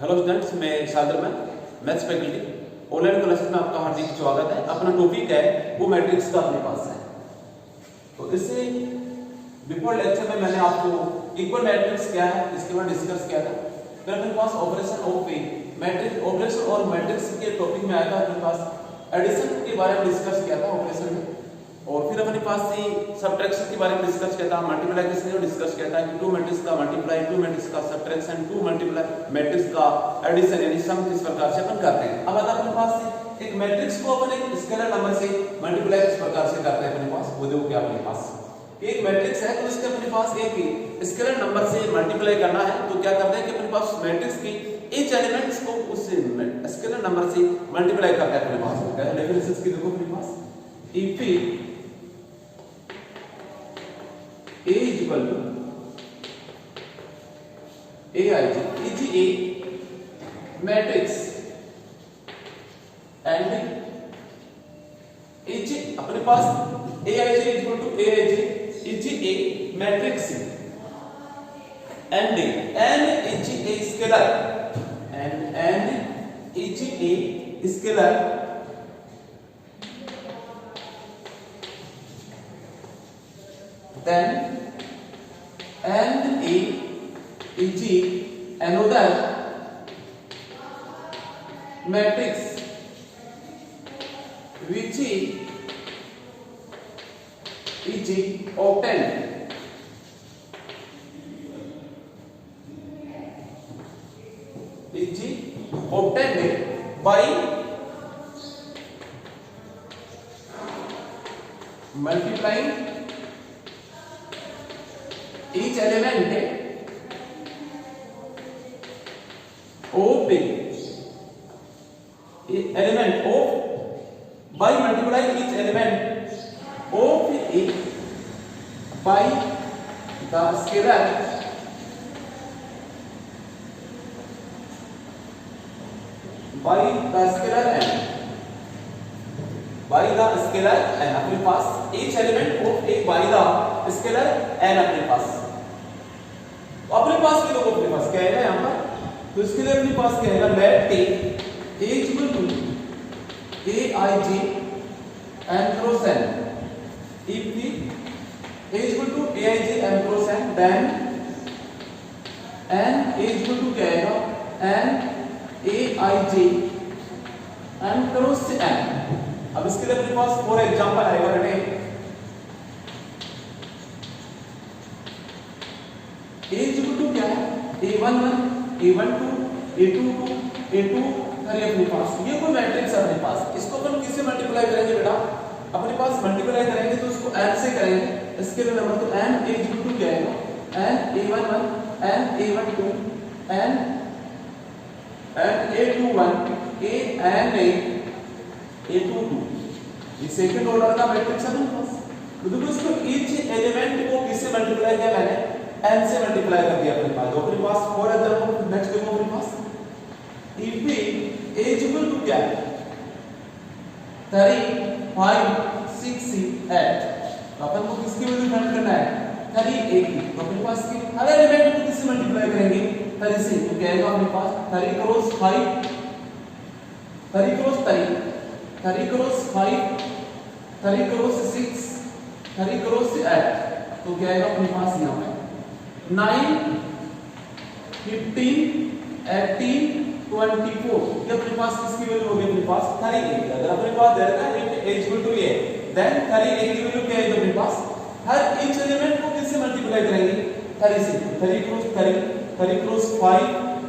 Hello students, मैं सादर maths faculty online classes में आपका हार्दिक स्वागत है। अपना टॉपिक है वो मैट्रिक्स का अपने पास है। तो इससे बिफोर लेक्चर में मैंने आपको इक्वल मैट्रिक्स क्या है इसके बारे में डिस्कस किया था। फिर अपने पास ऑपरेशन ऑफ मैट्रिक्स ऑपरेशन और मैट्रिक्स के टॉपिक में आया था। अपने पास एडिशन के बारे में डिस्कस किया था ऑपरेशन में, और फिर अपने पास से सब्ट्रैक्शन के बारे में डिस्कस किया था। मल्टीप्लिकेशन को डिस्कस किया था कि टू मैट्रिक्स का मल्टीप्लाई, टू मैट्रिक्स का सब्ट्रैक्शन, टू मल्टीप्लाई मैट्रिक्स का एडिशन यानी सम किस प्रकार से अपन करते हैं। अब अपने पास से एक मैट्रिक्स को अपन एक स्केलर नंबर से मल्टीप्लाई किस प्रकार से करते हैं। अपने पास वो देखो क्या अपने पास एक मैट्रिक्स है, तो इसके अपने पास एक स्केलर नंबर से मल्टीप्लाई करना है। तो क्या करते हैं कि अपने पास मैट्रिक्स की ईच एलिमेंट्स को उस स्केलर नंबर से मल्टीप्लाई करते हैं। अपने पास डेफिनेशंस की देखो अपने पास if A is equal to Aij is a matrix and is अपने पास Aij is equal to Aij is a matrix and n is a scalar and n is a scalar then and a is another matrix which is obtained by multiplying each element of by multiplying each element of a by the scalar n अपने पास each element of a by the scalar n अपने पास। तो अपने पास के लोग अपने पास क्या है यहाँ पर, तो इसके लिए अपने पास क्या है late a is equal to aij n cross n। if a is equal to aij n cross n then n a is equal to क्या आएगा n aij n cross n। अब इसके लिए अपने पास फॉर एग्जांपल आएगा बेटे a is equal to क्या है a11 a12 a22 a2 अरे अपने पास ये कोई मैट्रिक्स है अपने पास। इसको अपन किससे मल्टीप्लाई करेंगे बेटा, अपने पास मल्टीप्लाई करेंगे तो उसको n से करेंगे। इसके लिए नंबर तो n a is equal to क्या आएगा n a11 n a12 n a21 n a22 ये सेकंड ऑर्डर का मैट्रिक्स है अपने पास। तो देखो इसको ईच एलिमेंट को किससे मल्टीप्लाई किया मैंने n से मल्टीप्लाई कर दिया अपने पास। तो अपने पास फॉर एग्जांपल नेक्स्ट देखो अपने पास if a is equal to क्या है 3 5 6 8। तो अपन को किसकी वैल्यू फाइंड करना है 3 a की। तो अपने पास की हर एलिमेंट को किससे मल्टीप्लाई करेंगे 3 से। तो क्या आएगा अपने पास 3 cross 5 3 cross 3 3 cross 5 3 cross 6 3 cross 8। तो क्या आएगा अपने पास यहाँ पे 9 15 18 24। ये अपने पास किसकी वैल्यू होगी अपने पास 3 a। अगर अपने पास दे रखा है a इक्वल टू a देन 3 a की वैल्यू क्या है अपने पास हर ईच एलिमेंट को किससे मल्टीप्लाई करेंगे 3 से। 3 क्रॉस 3 3 क्रॉस 5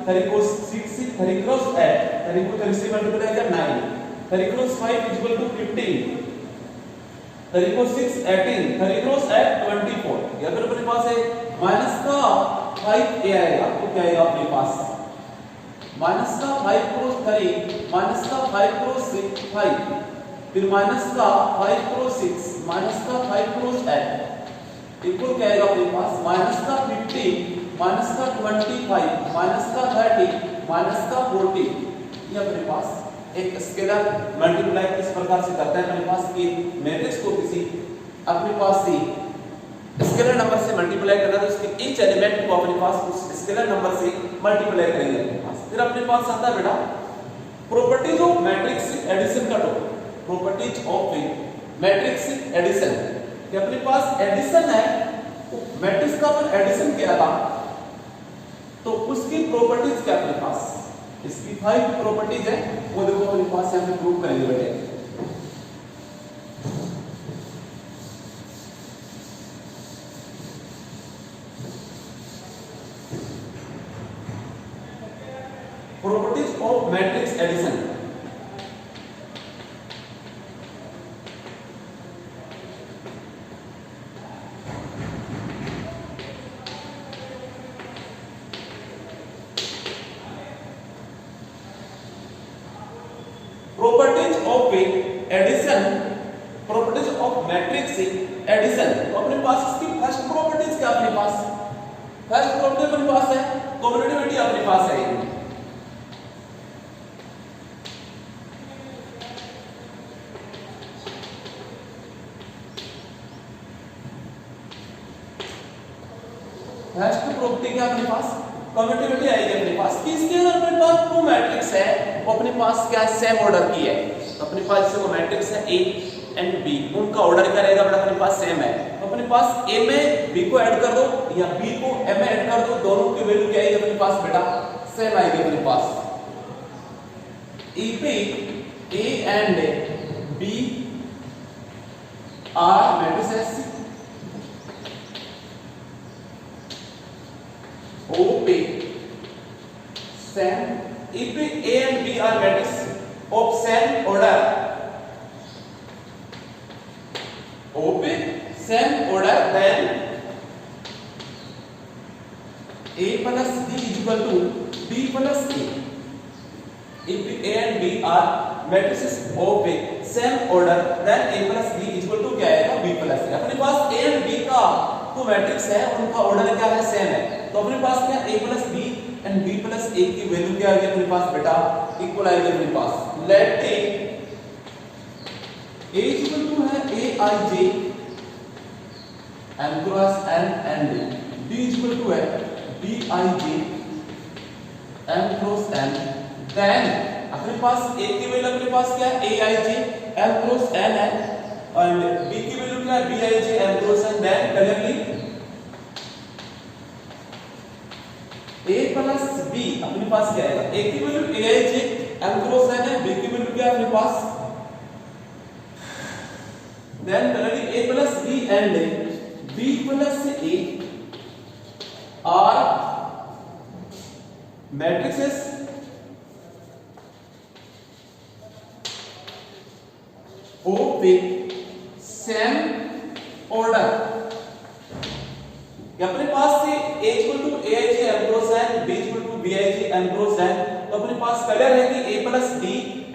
3 क्रॉस 6 3 क्रॉस 8 3 को 3 से मल्टीप्लाई कर 9 3 cross 5 equal to 15 3 cross 6 18 3 cross 8 24। या फिर अपने पास है माइनस का 5 a आएगा। तो क्या आएगा अपने पास माइनस का 5 क्रॉस 3 माइनस का 5 क्रॉस 6 5 फिर माइनस का 5 क्रॉस 6 माइनस का 5 क्रॉस 8 इक्वल क्या आएगा अपने पास माइनस का 15 माइनस का 25 माइनस का 30 माइनस का 40। ये अपने पास एक स्केलर मल्टीप्लाई किस प्रकार से करता है अपने पास की मैट्रिक्स को किसी अपने पास से स्केलर नंबर से मल्टीप्लाई करना, तो उसके ईच एलिमेंट को अपने पास उस स्केलर नंबर से मल्टीप्लाई करेंगे अपने पास। फिर अपने अपने पास आता है बेटा प्रॉपर्टीज ऑफ मैट्रिक्स एडिशन का topic, properties of matrix addition कि अपने पास एडिशन है, मैट्रिक्स का अपन एडिशन किया था तो उसकी प्रॉपर्टीज क्या अपने पास, इसकी 5 प्रॉपर्टीज है वो देखो अपने पास यहां पे प्रूव करेंगे बेटे। Properties of matrix addition, properties of addition, properties of matrix addition. तो अपने पास इसकी फर्स्ट प्रॉपर्टीज क्या अपने पास, फर्स्ट प्रॉपर्टी अपने पास है कम्युटेटिविटी अपने पास है। फर्स्ट प्रॉपर्टी क्या अपने पास कम्युटेटिविटी आएगी अपने पास कि इसके अंदर अपने पास टू मैट्रिक्स है वो अपने पास क्या सेम ऑर्डर की है। तो अपने पास जैसे वो मैट्रिक्स है ए एंड बी, उनका ऑर्डर क्या रहेगा बेटा अपने पास सेम है। तो अपने पास ए में बी को ऐड कर दो या बी को ए में ऐड कर दो, दोनों की वैल्यू क्या आएगी अपने पास बेटा सेम आएगी अपने पास। If A and B are matrices OP same, if A and B are matrices of same order, OP same order, then A plus B is equal to B plus A. If A and B are matrices of same order, then A plus B is equal to क्या आएगा B plus A। अपने पास A and B का तो matrix है उनका order क्या है सेम है, तो अपने पास क्या a plus B and b plus a की वैल्यू क्या आएगी अपने पास बेटा इक्वल आएगी अपने पास। Let take a equal to है a i j m cross n and b equal to है b i j m cross n, then अपने पास a की वैल्यू अपने पास क्या है a i j m cross n है एंड b की वैल्यू क्या है b i j m cross n, then clearly a plus b अपने पास क्या आएगा, a की value a i j m cross n है, b की वैल्यू क्या है अपने पास, then clearly a plus b and b plus a are matrices of same order. अपने पास से a equal to a i j m cross n, b equal to b i j m cross n, तो अपने पास clear है कि a plus b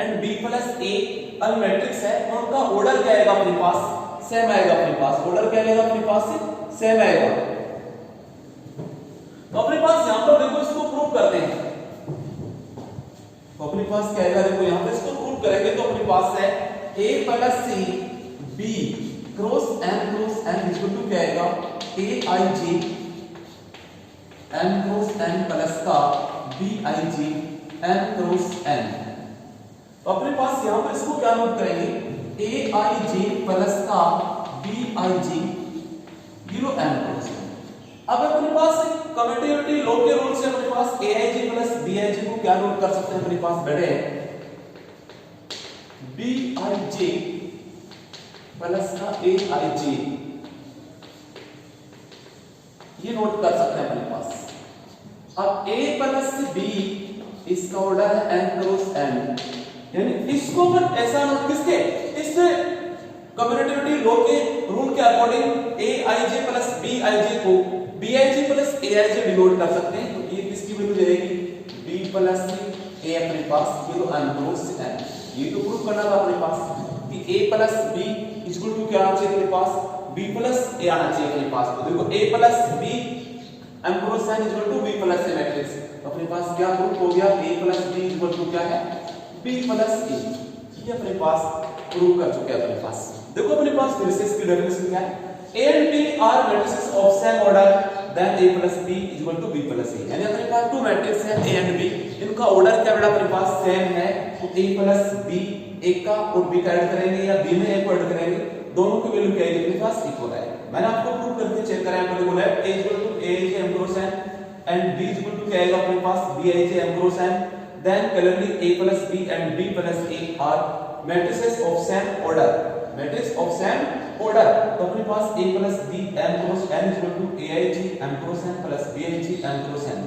and b plus a अल matrix है, उनका ऑर्डर क्या आएगा अपने पास सेम आएगा अपने पास, ऑर्डर क्या आएगा अपने पास से सेम आएगा। तो अपने पास यहां पर देखो इसको प्रूव करते हैं, तो अपने पास क्या आएगा देखो यहां पे इसको प्रूव करेंगे तो अपने पास है a plus c b cross n equal to क्या आएगा a i j m cross n plus का b i j m cross n। तो अपने पास यहां पर इसको क्या नोट करेंगे a i j प्लस का b i j zero m cross n। अब अपने पास कम्युटेटिविटी लॉ के रूल से अपने पास a i j plus b i j को क्या नोट कर सकते हैं अपने पास बैठे b i j प्लस का a i j, ये नोट कर सकते हैं अपने पास। अब a प्लस b इसका ऑर्डर है n क्रॉस n, यानी इसको अपन ऐसा नोट किसके इस कम्युटेटिविटी लॉ के रूल के according a i j plus b i j को b i j plus a i j denote कर सकते हैं। तो ये किसकी वैल्यू जाएगी b प्लस a अपने पास, ये तो n क्रॉस n, ये तो प्रूव करना था अपने पास कि a plus b equal to क्या आना चाहिए अपने पास b प्लस a आना चाहिए अपने पास। तो देखो a plus b m cross n equal to b plus a matrix, तो अपने पास क्या प्रूफ हो गया a plus b equal to क्या है b प्लस a, ये अपने पास प्रूव कर चुके हैं अपने पास। देखो अपने पास फिर से इसकी डेफिनेशन क्या है, a and b are matrices of same order then a plus b equal to b plus a। यानी अपने पास 2 मैट्रिक्स है a एंड b, इनका ऑर्डर क्या बेटा अपने पास सेम है, तो a plus b a का और b का ऐड करेंगे या b में a को ऐड करेंगे, दोनों की वैल्यू क्या आएगी अपने पास इक्वल है। मैंने आपको प्रूव करके चेक कराया, मैंने बोला है a equal to a is m cross n and b equal to क्या आएगा अपने पास b is m cross n। Then clearly a plus b and b plus a are matrices of same order, matrix of same order। तो अपने पास a plus b m cross n is equal to aig m cross n plus big m cross n।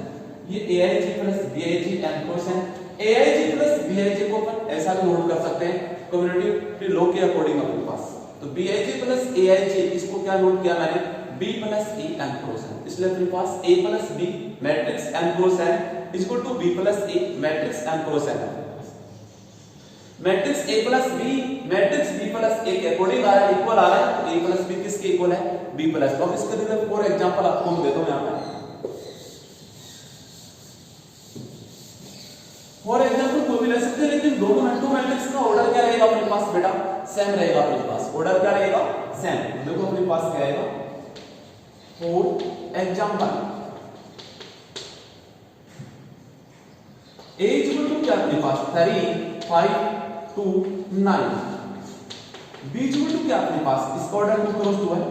ये aig plus big m cross n, aig plus big को अपन ऐसा भी note कर सकते हैं कम्युनिटी लॉ के अकॉर्डिंग अपने पास। तो big plus aig इसको क्या नोट किया मैंने b plus a m cross n, इसलिए अपने पास a plus b matrix m cross n is equal to b plus a matrix m cross n। Matrix a plus b matrix b plus a के according आ रहा है, equal आ रहा है, तो a plus b किसके इक्वल है b plus। तो अब इसका देखो फॉर एग्जांपल आपको मैं देता हूं यहां पर। फॉर एग्जांपल कोई भी ले सकते हैं, लेकिन दोनों मैट्रिक्स का ऑर्डर क्या रहेगा अपने पास बेटा सेम रहेगा अपने पास, ऑर्डर क्या रहेगा सेम। देखो अपने पास क्या आएगा for example a equal to क्या अपने पास 3 5 2 9, b इक्वल टू क्या अपने पास इसका ऑर्डर 2 क्रॉस 2 है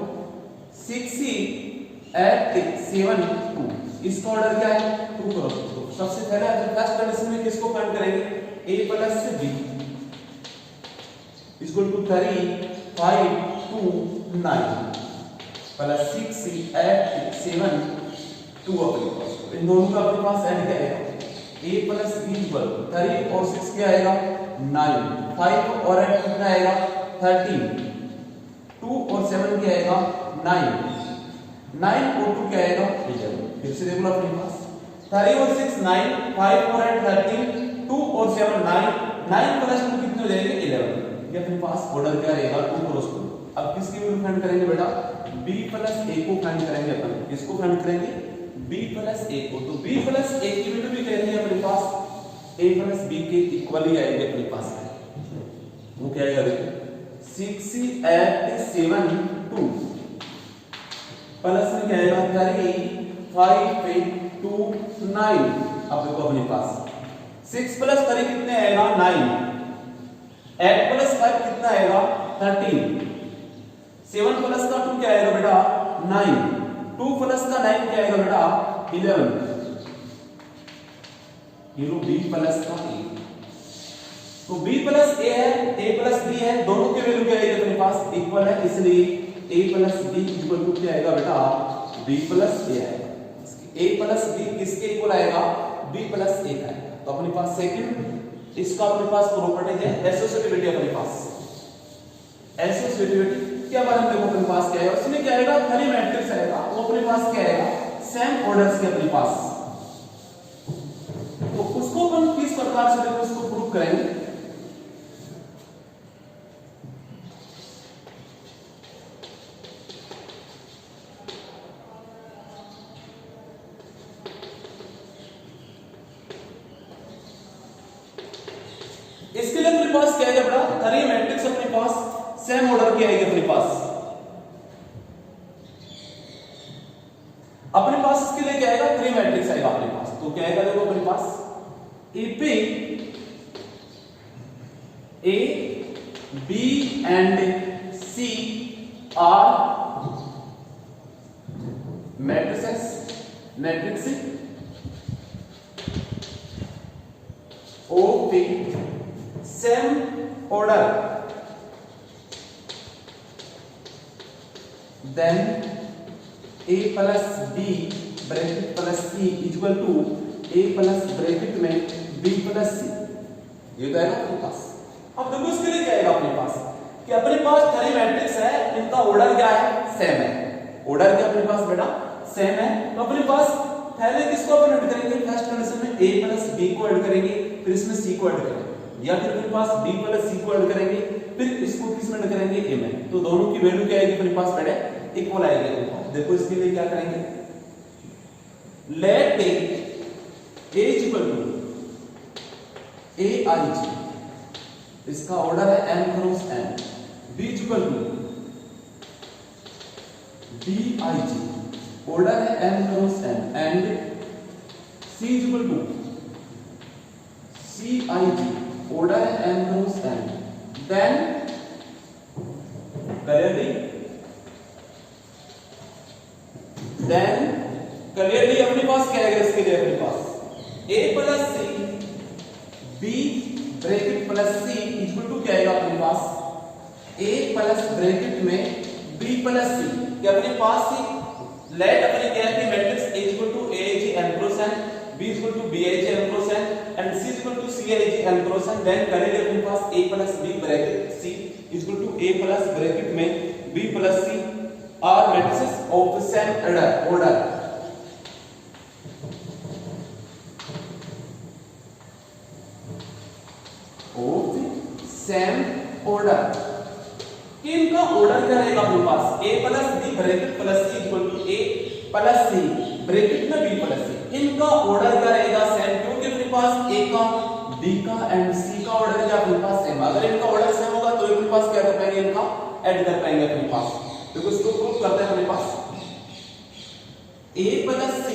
6 c 8 7 2, इसका ऑर्डर क्या है 2 क्रॉस 2। सबसे पहले फर्स्ट कंडीशन में किसको फाइंड करेंगे a plus b equal to 3 5 2 9 plus 6 c 8 7 2 अपने पास। इन दोनों का अपने पास ऐड क्या है a plus b इक्वल 3 और 6 क्या आएगा 9, 5 और 8 कितना आएगा 13, 2 और 7 क्या आएगा 9, 9 और 2 क्या आएगा 11। फिर से देख लो अपने पास 3 और 6 9, 5 और 8 13, 2 और 7 9, 9 प्लस 2 कितने हो जाएंगे 11। ये अपने पास ऑर्डर क्या रहेगा 2 क्रॉस 2। अब किसकी वैल्यू फाइंड करेंगे बेटा b plus a को फाइंड करेंगे अपन, किसको फाइंड करेंगे b plus a को। तो b plus a की वैल्यू भी कहते हैं अपने पास a plus b के इक्वल ही आएंगे अपने पास। वो क्या आएगा देखो 6 8 7 2 प्लस में क्या आएगा 3 5 2 9। अब देखो अपने पास 6 प्लस 3 कितने आएगा 9, 8 प्लस 5 कितना आएगा 13, 7 प्लस का 2 क्या आएगा बेटा 9, 2 प्लस का 9 क्या आएगा बेटा 11। ये लो b प्लस का a, तो b प्लस a है a प्लस b है, दोनों की वैल्यू क्या आएगी अपने पास इक्वल है, इसलिए a plus b equal to क्या आएगा बेटा b प्लस a आएगा। a प्लस b किसके इक्वल आएगा b प्लस a का आएगा। तो अपने पास सेकंड इसका अपने पास प्रॉपर्टीज है एसोसिएटिविटी। अपने पास एसोसिएटिविटी क्या बात है देखो अपने पास क्या है, उसमें क्या आएगा 3 मैट्रिक्स आएगा, वो अपने पास क्या आएगा सेम ऑर्डर्स के अपने पास। तो उसको अपन किस प्रकार से देखो उसको प्रूव करेंगे। इसके लिए अपने पास क्या है बड़ा 3 मैट्रिक्स अपने पास सेम ऑर्डर की आएगी अपने पास। अपने पास इसके लिए क्या आएगा 3 मैट्रिक्स आएगा अपने पास। तो क्या आएगा देखो अपने पास AP A B and C are matrices of the same order, then A plus B bracket plus C equal to A plus bracket में B प्लस C। ये तो आएगा अपने पास। अब देखो इसके लिए क्या आएगा अपने पास कि अपने पास 3 मैट्रिक्स है, इनका ऑर्डर क्या है सेम है। ऑर्डर क्या अपने पास बेटा सेम है। तो अपने पास पहले किसको अपन ऐड करेंगे फर्स्ट कंडीशन में A प्लस B को ऐड करेंगे, फिर इसमें C को ऐड करेंगे, या फिर अपने पास B प्लस C को ऐड करेंगे, फिर इसको किस में ऐड करेंगे A में। तो दोनों की वैल्यू क्या आएगी अपने पास बेटा इक्वल आएगी। देखो इसके लिए क्या करेंगे let A equal to AIG, इसका ऑर्डर है m cross n, B equal to BIG, order है m cross n and c is equal to cij, order है m cross n, then clearly अपने पास क्या है इसके लिए, अपने पास a plus c b bracket plus c equal to क्या आएगा अपने पास a प्लस ब्रैकेट में b प्लस c, क्या अपने पास सी लेट अपने क्या है matrix a equal to aij n cross n, b equal to bij n cross n and c equal to cij n cross n, then करेंगे अपने पास a plus b bracket c equal to a plus bracket में b plus c are matrices of same order of same order. इनका order क्या रहेगा अपने पास a plus b bracket plus c equal to a plus c bracket में b plus c, इनका order क्या रहेगा सेम, क्योंकि अपने पास a का b का एंड c का ऑर्डर क्या अपने पास सेम, अगर इनका ऑर्डर सेम होगा तो अपने पास क्या कर पाएंगे, इनका ऐड कर पाएंगे अपने पास, तो इसको प्रूव करते हैं अपने पास a plus c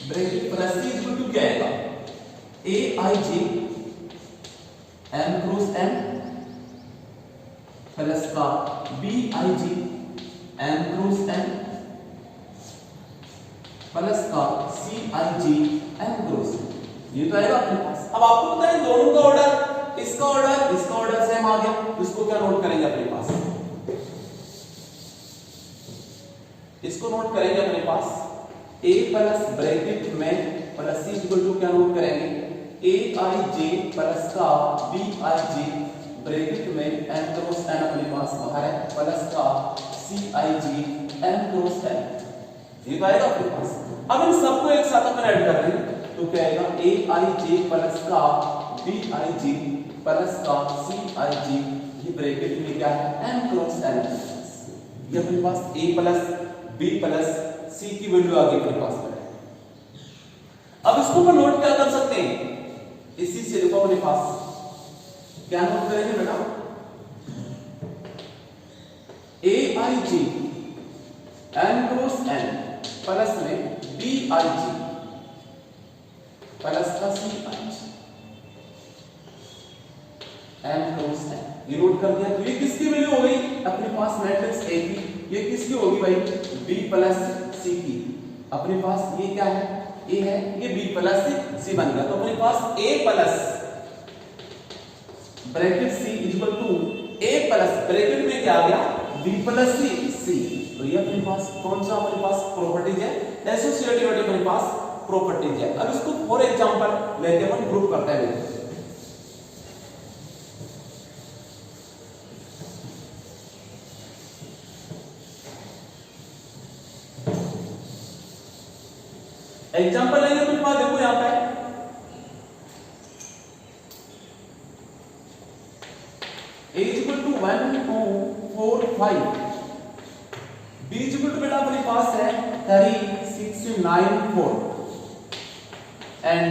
bracket plus c equal to क्या आएगा aij m cross n plus का bij m cross n plus का cij m क्रॉस, ये तो आएगा अपने पास। अब आपको पता है दोनों का ऑर्डर, इसका ऑर्डर सेम आ गया, तो इसको क्या नोट करेंगे अपने पास, इसको नोट करेंगे अपने पास a प्लस ब्रैकेट में प्लस c इक्वल टू क्या नोट करेंगे aij प्लस का bij ब्रैकेट में m क्रॉस n अपने पास बाहर है प्लस का cij m क्रॉस n, ये तो आएगा अपने पास। अब इन सबको एक साथ अपन ऐड कर देंगे तो क्या आएगा aij प्लस का bij प्लस का cij, ये ब्रैकेट में क्या है m क्रॉस n, ये अपने पास a plus b plus c की वैल्यू आ गई अपने पास। अब इसको अपन नोट क्या कर सकते हैं, इसी से देखो अपने पास क्या नोट करेंगे बेटा aij m cross n plus में bij प्लस का cij m क्रॉस n, ये नोट कर दिया। तो ये किसकी वैल्यू हो गई अपने पास मैट्रिक्स A की, ये किसकी होगी भाई b प्लस c की, अपने पास ये क्या है a है, ये b प्लस c बन गया, तो अपने पास a plus bracket c equal to a plus bracket में क्या आ गया b प्लस c, तो ये अपने पास कौन सा अपने पास प्रॉपर्टीज है, एसोसिएटिविटी अपने पास प्रॉपर्टीज है। अब इसको फॉर एग्जांपल लेके अपन प्रूव करते हैं। एग्जांपल लेंगे अपने पास, देखो यहां पे a equal to 1 2 4 5, b equal to बेटा अपने पास है 3 6 9 4 एंड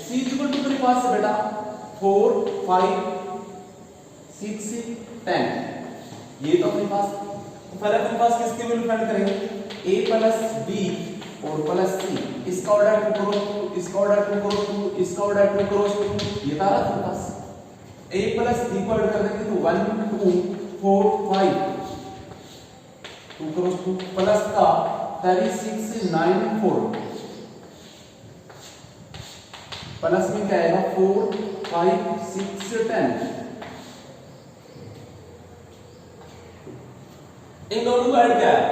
c इक्वल टू अपने पास है बेटा 4 5 6 10, ये तो अपने पास पहले अपने पास किसके वैल्यू फाइंड करेंगे a प्लस b और प्लस c, इसका ऑर्डर 2 क्रॉस 2, इसका ऑर्डर 2 क्रॉस 2, इसका ऑर्डर 2 क्रॉस 2, ये था अपने पास a प्लस b को ऐड कर देंगे तो 1 2 4 5 2 क्रॉस 2 प्लस का 36 9 4 प्लस में क्या आएगा 4 5 6 10, इन दोनों को ऐड क्या है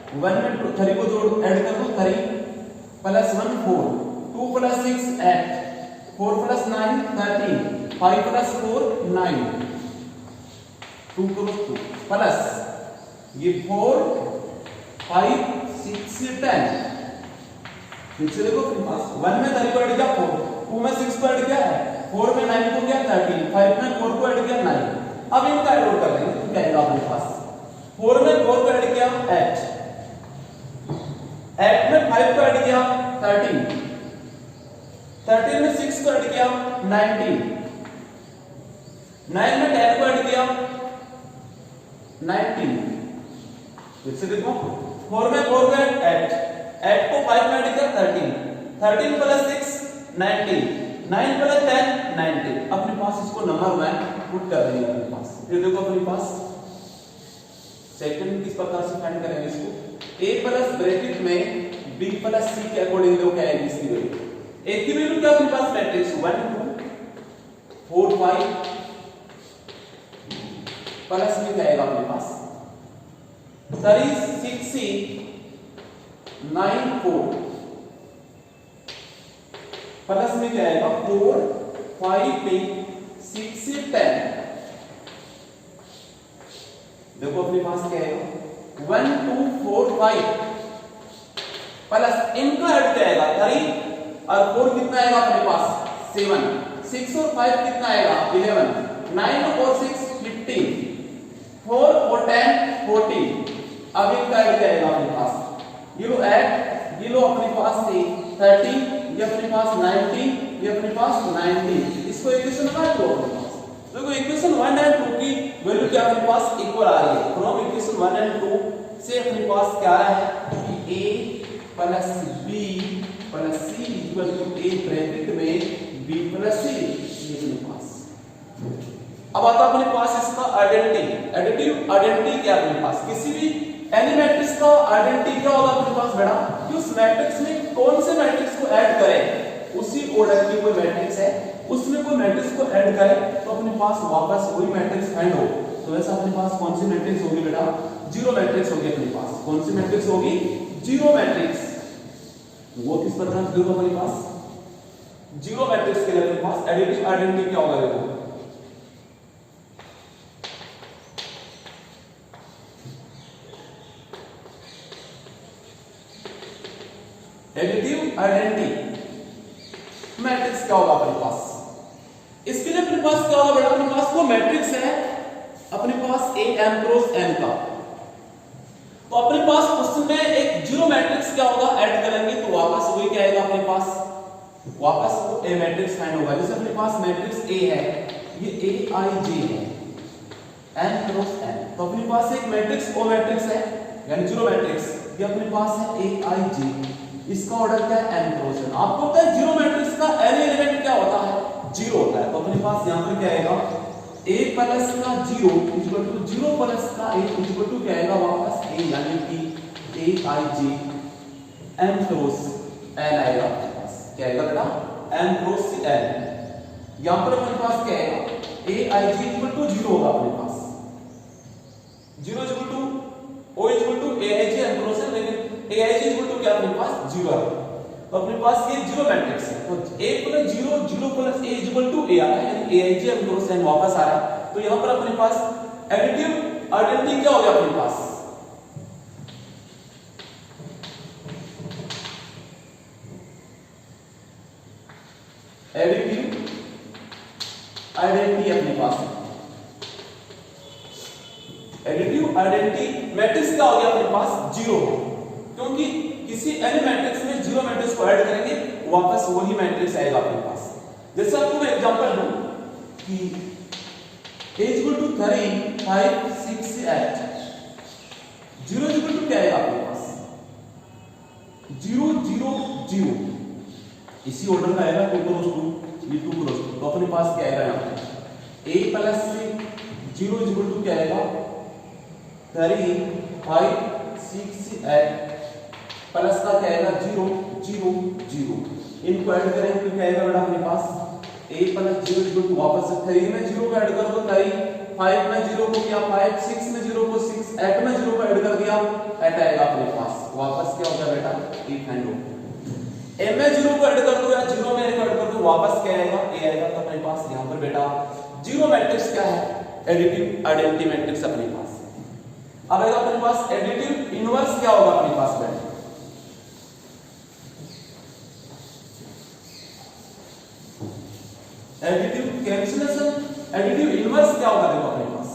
1 में 3 को जोड़ ऐड कर दो 3 plus 1 4 2 plus 6 8 4 plus 9 13 5 plus 4 9 2 cross 2 plus ये 4 5 6 10, फिर से देखो अपने पास 1 में 3 को ऐड किया 4, 2 में 6 को ऐड किया है 4 में 9 को किया 13, 5 में 4 को ऐड किया 9, अब इनका ऐड कर देंगे तो क्या आएगा अपने पास 4 में 4 को ऐड किया 8 में 5 को ऐड किया 13 में 6 को ऐड किया 19 9 में 10 को ऐड किया 19, फिर से देखो 4 में 4 का 8, 8 को 5 में ऐड किया 13, 13 प्लस 6 19, 9 प्लस 10 19। अपने पास इसको नंबर 1 पुट कर देंगे अपने पास। ये देखो अपने पास सेकंड किस प्रकार से फाइंड करेंगे इसको, a प्लस ब्रैकेट में b प्लस c के अकॉर्डिंग देखो क्या आएगी इसकी वैल्यू। a की वैल्यू क्या अपने पास मैट्रिक्स 1 2 4 5 प्लस में क्या आएगा अपने पास 36 9 4 प्लस में क्या आएगा 4 5 6 10। देखो अपने पास क्या आएगा 1 2 4 5 प्लस इनका ऐड क्या आएगा 3 और 4 कितना आएगा अपने पास 7, 6 और 5 कितना आएगा 11, 9 और 6 15, 4 और 10 14। अब इनका ऐड क्या आएगा अपने पास, ये लो ऐड, ये लो अपने पास से 30, ये अपने पास 19, ये अपने पास 19। इसको इक्वेशन 1 लो अपने पास। देखो इक्वेशन 1 एंड 2 की वैल्यू क्या अपने पास इक्वल आ रही है। फ्रॉम इक्वेशन 1 एंड 2 से अपने पास क्या आ रहा है कि a plus b plus c equal to a bracket में b प्लस c ये अपने पास। अब आता अपने पास इसका आइडेंटिटी, एडिटिव आइडेंटिटी क्या अपने पास, किसी भी एनी मैट्रिक्स का आइडेंटिटी क्या होगा अपने पास बेटा कि उस मैट्रिक्स में कौन से मैट्रिक्स को ऐड करें, उसी ऑर्डर की कोई मैट्रिक्स है उसमें कोई मैट्रिक्स को ऐड करें तो अपने पास वापस वही मैट्रिक्स फाइंड हो। तो वैसा अपने पास कौन सी मैट्रिक्स होगी बेटा, जीरो मैट्रिक्स होगी अपने पास। कौन सी मैट्रिक्स होगी, जीरो मैट्रिक्स। वो किस प्रकार से देखो अपने पास जीरो मैट्रिक्स के लिए अपने पास एडिटिव आइडेंटिटी क्या होगा देखो, एडिटिव आइडेंटिटी मैट्रिक्स क्या होगा अपने पास। इसके लिए अपने पास क्या होगा बेटा, अपने पास वो मैट्रिक्स है अपने पास a m क्रॉस n का, तो अपने पास उसमें एक जीरो मैट्रिक्स क्या होगा ऐड करेंगे तो वापस वही क्या आएगा अपने पास, वापस वो a मैट्रिक्स फाइंड होगा। जैसे अपने पास मैट्रिक्स a है, ये a i j है n क्रॉस n, तो अपने पास एक मैट्रिक्स o मैट्रिक्स है यानी जीरो मैट्रिक्स, ये अपने पास है a i j, इसका ऑर्डर क्या है n क्रॉस n। आपको पता है जीरो मैट्रिक्स का n एलिमेंट क्या होता है, जीरो होता है। तो अपने पास यहां पर क्या आएगा a प्लस का 0 इक्वल टू 0 प्लस का a इक्वल टू क्या आएगा वापस a यानी कि a i j n cross n आएगा अपने पास। क्या आएगा बेटा n क्रॉस n। यहां पर अपने पास क्या आएगा a i j equal to 0 होगा अपने पास, 0 equal to o equal to a i j n cross n, लेकिन a i j equal to क्या अपने पास 0 है। तो अपने पास ये जीरो मैट्रिक्स है, तो a plus 0 0 plus a equal to a आ रहा है यानी a i j n cross n वापस आ रहा है। तो यहां पर अपने पास एडिटिव आइडेंटिटी क्या हो गया अपने पास, एडिटिव आइडेंटिटी अपने पास, एडिटिव आइडेंटिटी मैट्रिक्स क्या हो गया अपने पास जीरो, क्योंकि किसी एनी मैट्रिक्स में जीरो मैट्रिक्स को ऐड करेंगे वापस वही मैट्रिक्स आएगा अपने पास। जैसे आपको मैं एग्जांपल दूं कि a equal to 3 5 6 8, 0 equal to क्या आएगा अपने पास 0 0 0, इसी ऑर्डर में आएगा 2 क्रॉस 2 ये 2 क्रॉस 2। तो अपने पास क्या आएगा यहां पे a प्लस 0 इक्वल टू क्या आएगा 3 5 6 8 प्लस का क्या आएगा 0 0 0। इनको ऐड करेंगे तो क्या आएगा बेटा अपने पास a प्लस 0 इक्वल टू वापस 3 में 0 को ऐड कर दो 3, 5 में 0 को किया 5, 6 में 0 को 6, 8 में 0 को ऐड कर दिया 8 आएगा अपने पास। वापस क्या होगा बेटा a फाइंड हो, m में 0 को ऐड कर दो या 0 में ऐड कर दो वापस क्या आएगा a आएगा। तो अपने पास यहां पर बेटा जीरो मैट्रिक्स क्या है, एडिटिव आइडेंटिटी मैट्रिक्स अपने पास। अब आएगा अपने पास एडिटिव इनवर्स क्या होगा अपने पास बेटा, एडिटिव कैंसिलेशन, एडिटिव इनवर्स क्या होगा देखो अपने पास।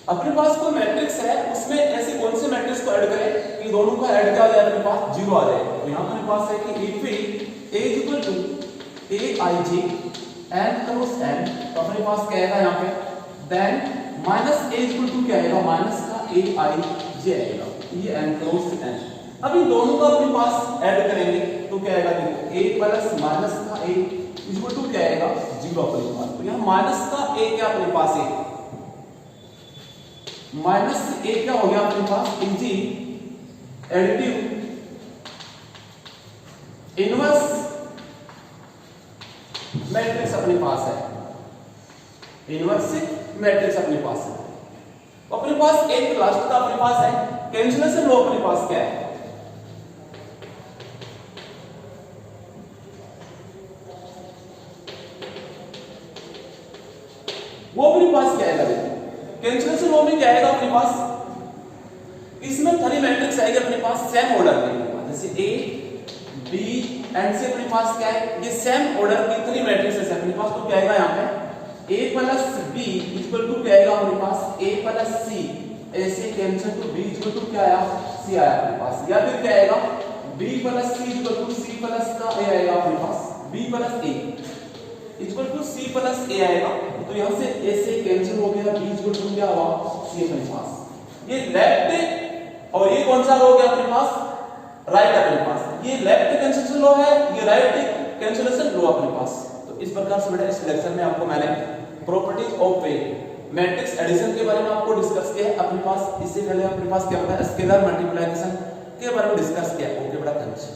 अपने पास कोई मैट्रिक्स है उसमें ऐसे कौन से मैट्रिक्स को ऐड करें कि दोनों का ऐड क्या आ जाए अपने पास जीरो आ जाए। तो यहां अपने पास है कि if a equal to a i j n cross n, तो अपने पास क्या आएगा यहां पे then minus A equal to क्या आएगा, माइनस का ए आई जे आएगा, ये एन क्रॉस एन। अब इन दोनों को अपने पास ऐड करेंगे तो क्या आएगा, देखो ए प्लस माइनस का ए इक्वल टू क्या आएगा, जीरो अपने पास। तो यहाँ माइनस का ए क्या अपने पास है, माइनस ए क्या हो गया अपने पास, इनजी एडिटिव इनवर्स मैट्रिक्स अपने पास है, इनवर्स मैट्रिक्स अपने पास है। तो अपने पास एक लास्ट का अपने पास है, कैंसिलेशन लॉ अपने पास क्या है, वो अपने पास क्या आएगा, देखो कैंसिलेशन लॉ में क्या आएगा अपने पास, इसमें थ्री मैट्रिक्स आएगी अपने पास सेम ऑर्डर में, जैसे ए बी एंड से अपने पास क्या है, ये सेम ऑर्डर की थ्री मैट्रिक्स है अपने पास। तो क्या आएगा यहाँ पे A plus B equal to क्या आएगा अपने पास, ए प्लस सी, ऐसे cancel to B equal to क्या आया, सी आया अपने पास। या फिर क्या आएगा, B plus C equal to C plus का ए आएगा अपने पास, B plus A equal to C plus A आएगा। तो यहाँ से ऐसे कैंसिल हो गया, बी इक्वल टू क्या हुआ, सी अपने पास। ये लेफ्ट और ये कौन सा हो गया अपने पास, राइट अपने पास। ये लेफ्ट कैंसिलेशन लॉ है, ये राइट कैंसिलेशन लॉ अपने पास। तो इस प्रकार से बेटा इस लेक्चर में आपको मैंने प्रॉपर्टीज ऑफ मैट्रिक्स एडिशन के बारे में आपको डिस्कस किया है अपने पास। इससे पहले अपने पास क्या होता है, स्केलर मल्टीप्लिकेशन के बारे में डिस्कस किया। ओके बेटा, थैंक्स।